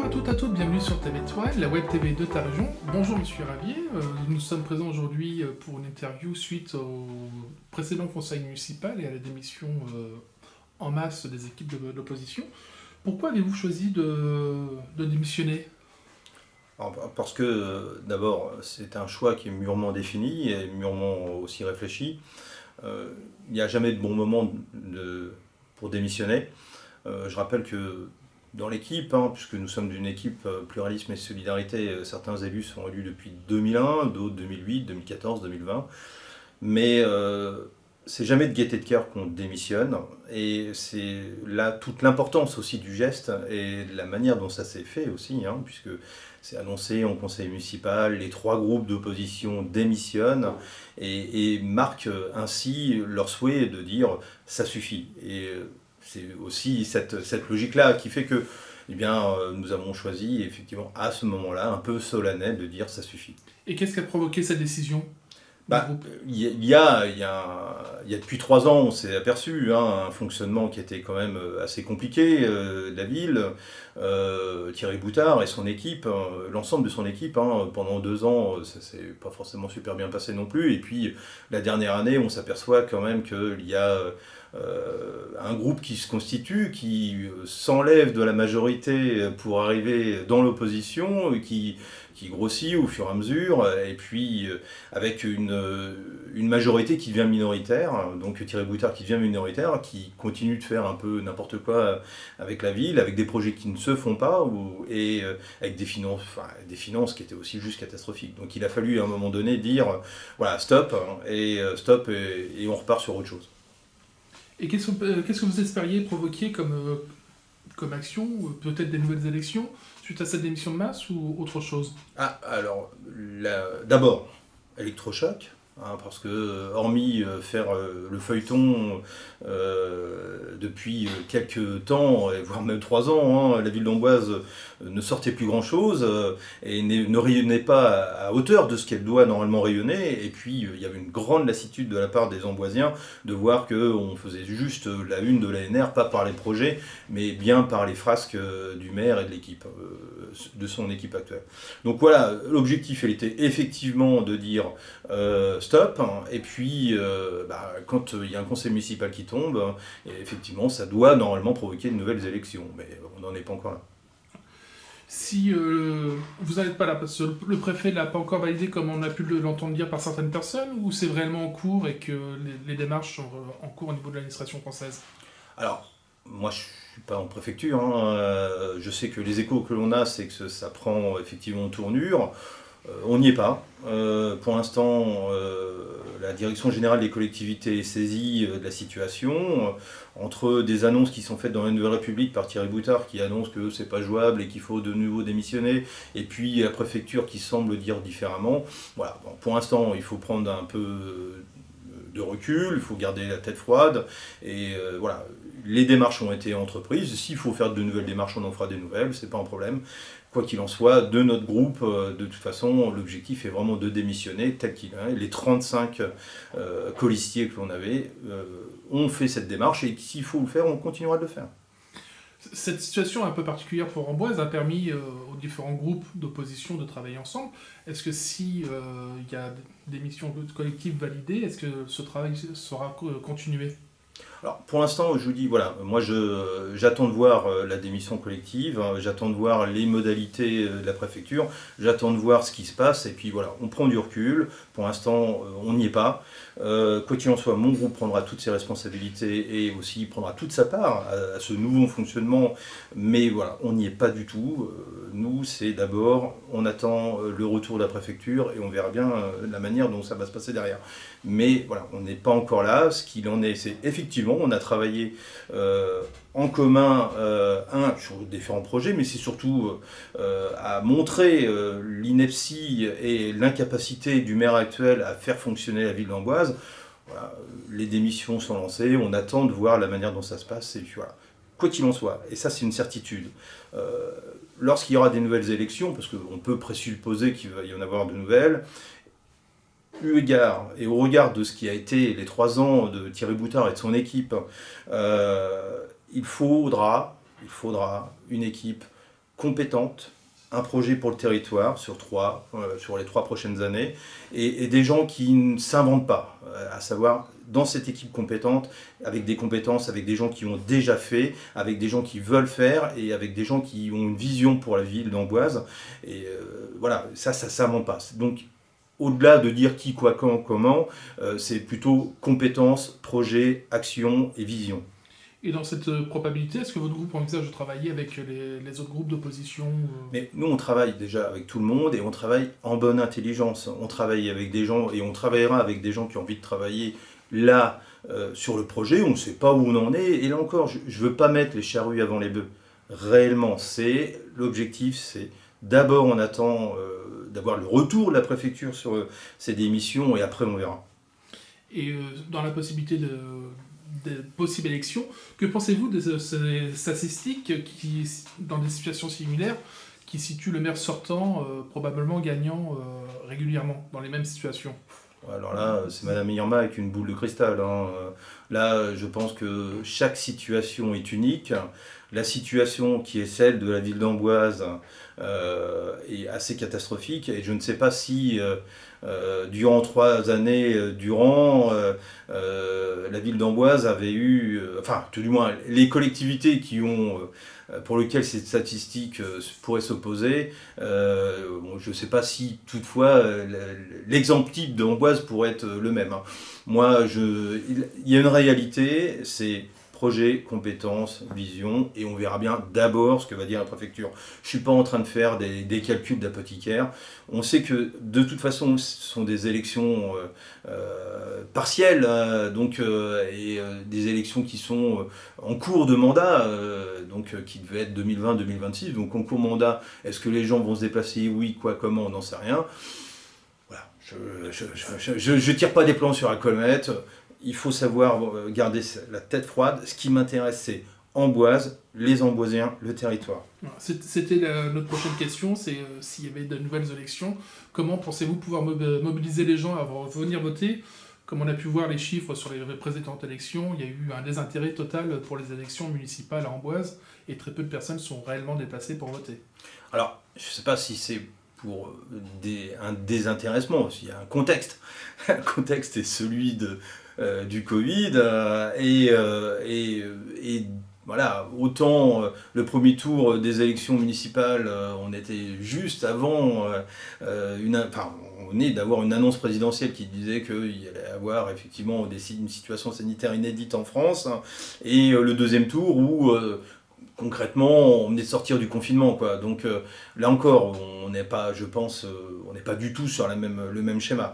à toutes et à tous, bienvenue sur TV Étoile, la web TV de ta région. Bonjour Monsieur Ravier, nous sommes présents aujourd'hui pour une interview suite au précédent conseil municipal et à la démission en masse des équipes de l'opposition. Pourquoi avez-vous choisi de démissionner? Alors, parce que d'abord, c'est un choix qui est mûrement défini et mûrement aussi réfléchi. Il n'y a jamais de bon moment pour démissionner. Je rappelle que dans l'équipe, puisque nous sommes d'une équipe pluralisme et solidarité, certains élus sont élus depuis 2001, d'autres 2008, 2014, 2020. Mais c'est jamais de gaieté de cœur qu'on démissionne. Et c'est là toute l'importance aussi du geste et de la manière dont ça s'est fait aussi, puisque c'est annoncé en conseil municipal, les 3 groupes d'opposition démissionnent et marquent ainsi leur souhait de dire ça suffit. Et c'est aussi cette logique-là qui fait que nous avons choisi effectivement à ce moment-là, un peu solennel, de dire ça suffit. Et qu'est-ce qui a provoqué cette décision du groupe? Il y a depuis 3 ans, on s'est aperçu un fonctionnement qui était quand même assez compliqué de la ville. Thierry Boutard et son équipe, l'ensemble de son équipe, pendant 2 ans, ça s'est pas forcément super bien passé non plus. Et puis la dernière année, on s'aperçoit quand même qu'il y a un groupe qui se constitue, qui s'enlève de la majorité pour arriver dans l'opposition, qui grossit au fur et à mesure, et puis avec une majorité qui devient minoritaire, donc Thierry Boutard qui devient minoritaire, qui continue de faire un peu n'importe quoi avec la ville, avec des projets qui ne se font pas, et avec des finances qui étaient aussi juste catastrophiques. Donc il a fallu à un moment donné dire, voilà, stop, et on repart sur autre chose. Et qu'est-ce que vous espériez provoquer comme action, ou peut-être des nouvelles élections, suite à cette démission de masse ou autre chose? Alors, d'abord, électrochoc, parce que hormis faire le feuilleton depuis quelques temps, voire même 3 ans, la ville d'Amboise ne sortait plus grand-chose et ne rayonnait pas à hauteur de ce qu'elle doit normalement rayonner. Et puis, il y avait une grande lassitude de la part des Amboisiens de voir qu'on faisait juste la une de l'ANR, pas par les projets, mais bien par les frasques du maire et de l'équipe, de son équipe actuelle. Donc voilà, l'objectif, il était effectivement de dire stop, et puis quand il y a un conseil municipal qui tombe, effectivement, ça doit normalement provoquer de nouvelles élections, mais on n'en est pas encore là. Si vous n'êtes pas là, parce que le préfet ne l'a pas encore validé comme on a pu l'entendre dire par certaines personnes, ou c'est vraiment en cours et que les démarches sont en cours au niveau de l'administration française? Alors, moi je suis pas en préfecture, je sais que les échos que l'on a, c'est que ça prend effectivement tournure. On n'y est pas. Pour l'instant, la Direction générale des collectivités est saisie de la situation. Entre des annonces qui sont faites dans la Nouvelle République par Thierry Boutard qui annonce que c'est pas jouable et qu'il faut de nouveau démissionner, et puis la préfecture qui semble dire différemment. Voilà. Bon, pour l'instant, il faut prendre un peu de recul, il faut garder la tête froide, et voilà. Les démarches ont été entreprises. S'il faut faire de nouvelles démarches, on en fera des nouvelles, c'est pas un problème. Quoi qu'il en soit, de notre groupe, de toute façon, l'objectif est vraiment de démissionner tel qu'il est. Les 35 colistiers que l'on avait ont fait cette démarche, et s'il faut le faire, on continuera de le faire. Cette situation un peu particulière pour Amboise a permis aux différents groupes d'opposition de travailler ensemble. Est-ce que si il y a des missions collectives validées, est-ce que ce travail sera continué? Alors, pour l'instant, je vous dis, voilà, moi j'attends de voir la démission collective, j'attends de voir les modalités de la préfecture, j'attends de voir ce qui se passe, et puis voilà, on prend du recul. Pour l'instant, on n'y est pas. Quoi qu'il en soit, mon groupe prendra toutes ses responsabilités et aussi prendra toute sa part à ce nouveau fonctionnement, mais voilà, on n'y est pas du tout. Nous, c'est d'abord, on attend le retour de la préfecture et on verra bien la manière dont ça va se passer derrière. Mais voilà, on n'est pas encore là. Ce qu'il en est, c'est effectivement, on a travaillé en commun sur différents projets, mais c'est surtout à montrer l'ineptie et l'incapacité du maire actuel à faire fonctionner la ville d'Amboise. Voilà, les démissions sont lancées, on attend de voir la manière dont ça se passe, et puis voilà. Quoi qu'il en soit, et ça c'est une certitude, lorsqu'il y aura des nouvelles élections, parce qu'on peut présupposer qu'il va y en avoir de nouvelles, eu égard et au regard de ce qui a été les 3 ans de Thierry Boutard et de son équipe, il faudra une équipe compétentes, un projet pour le territoire sur les 3 prochaines années, et des gens qui ne s'inventent pas, à savoir dans cette équipe compétente, avec des compétences, avec des gens qui ont déjà fait, avec des gens qui veulent faire, et avec des gens qui ont une vision pour la ville d'Amboise. Et voilà, ça ne s'invente pas. Donc, au-delà de dire qui, quoi, quand, comment, c'est plutôt compétences, projet, action et vision. Et dans cette probabilité, est-ce que votre groupe envisage de travailler avec les autres groupes d'opposition Mais nous, on travaille déjà avec tout le monde et on travaille en bonne intelligence. On travaille avec des gens et on travaillera avec des gens qui ont envie de travailler là sur le projet. On ne sait pas où on en est. Et là encore, je ne veux pas mettre les charrues avant les bœufs. Réellement, l'objectif, c'est d'abord on attend d'avoir le retour de la préfecture sur ces démissions et après on verra. Et dans la possibilité de possibles élections, que pensez-vous de ces statistiques qui, dans des situations similaires, qui situent le maire sortant probablement gagnant régulièrement dans les mêmes situations? Alors là, c'est Madame Irma avec une boule de cristal. Là, je pense que chaque situation est unique. La situation qui est celle de la ville d'Amboise est assez catastrophique et je ne sais pas si durant 3 années, la ville d'Amboise avait eu, enfin tout du moins les collectivités pour lesquelles cette statistique pourrait s'opposer, je ne sais pas si toutefois l'exemple type d'Amboise pourrait être le même. Moi, il y a une réalité, c'est projet, compétences, vision, et on verra bien d'abord ce que va dire la préfecture. Je ne suis pas en train de faire des calculs d'apothicaire. On sait que de toute façon, ce sont des élections partielles, et des élections qui sont en cours de mandat, qui devaient être 2020-2026. Donc en cours de mandat, est-ce que les gens vont se déplacer? Oui, quoi, comment, on n'en sait rien. Voilà. Je tire pas des plans sur la comète. Il faut savoir garder la tête froide. Ce qui m'intéresse, c'est Amboise, les Amboisiens, le territoire. C'était notre prochaine question, c'est s'il y avait de nouvelles élections, comment pensez-vous pouvoir mobiliser les gens à venir voter? Comme on a pu voir les chiffres sur les précédentes élections, il y a eu un désintérêt total pour les élections municipales à Amboise, et très peu de personnes sont réellement déplacées pour voter. Alors, je ne sais pas si c'est pour un désintéressement, il y a un contexte. Le contexte est celui du Covid, et voilà, autant le premier tour des élections municipales, on était juste avant on est d'avoir une annonce présidentielle qui disait qu'il y allait avoir effectivement une situation sanitaire inédite en France, et le deuxième tour où concrètement, on venait de sortir du confinement, quoi. Donc là encore, on n'est pas, je pense, on n'est pas du tout sur le même schéma.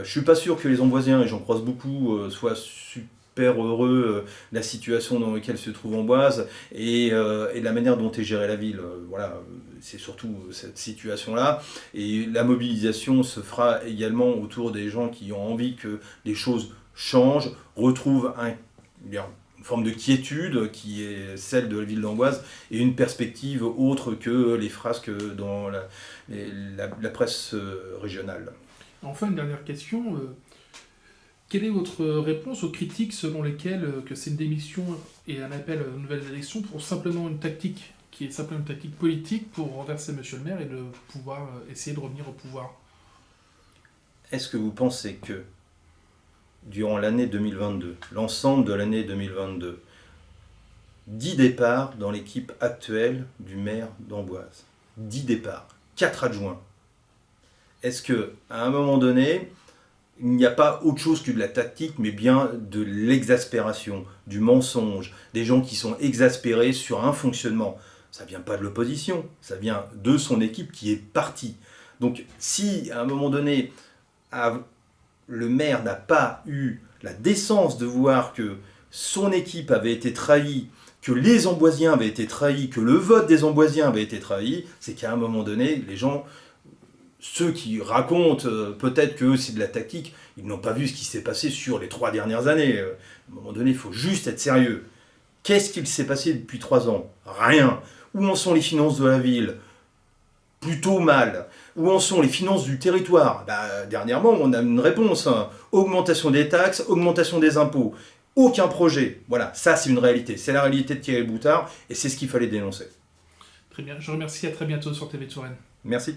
Je suis pas sûr que les Amboisiens, et j'en croise beaucoup, soient super heureux de la situation dans laquelle se trouve Amboise et de la manière dont est gérée la ville. Voilà, c'est surtout cette situation-là. Et la mobilisation se fera également autour des gens qui ont envie que les choses changent, retrouvent une forme de quiétude qui est celle de la ville d'Amboise et une perspective autre que les frasques dans la presse régionale. Enfin, une dernière question. Quelle est votre réponse aux critiques selon lesquelles que c'est une démission et un appel à de nouvelles élections pour simplement une tactique, qui est simplement une tactique politique pour renverser monsieur le maire et de pouvoir essayer de revenir au pouvoir? Est-ce que vous pensez que durant l'année 2022, l'ensemble de l'année 2022, 10 départs dans l'équipe actuelle du maire d'Amboise, 10 départs, 4 adjoints. Est-ce qu'à un moment donné, il n'y a pas autre chose que de la tactique, mais bien de l'exaspération, du mensonge, des gens qui sont exaspérés sur un fonctionnement? Ça ne vient pas de l'opposition, ça vient de son équipe qui est partie. Donc si à un moment donné, le maire n'a pas eu la décence de voir que son équipe avait été trahie, que les Amboisiens avaient été trahis, que le vote des Amboisiens avait été trahi, c'est qu'à un moment donné, les gens, ceux qui racontent peut-être que c'est de la tactique, ils n'ont pas vu ce qui s'est passé sur les 3 dernières années. À un moment donné, il faut juste être sérieux. Qu'est-ce qu'il s'est passé depuis 3 ans? Rien. Où en sont les finances de la ville? Plutôt mal. Où en sont les finances du territoire? Dernièrement, on a une réponse. Augmentation des taxes, augmentation des impôts. Aucun projet. Voilà, ça c'est une réalité. C'est la réalité de Thierry Boutard et c'est ce qu'il fallait dénoncer. Très bien, je vous remercie, à très bientôt sur TV Touraine. Merci.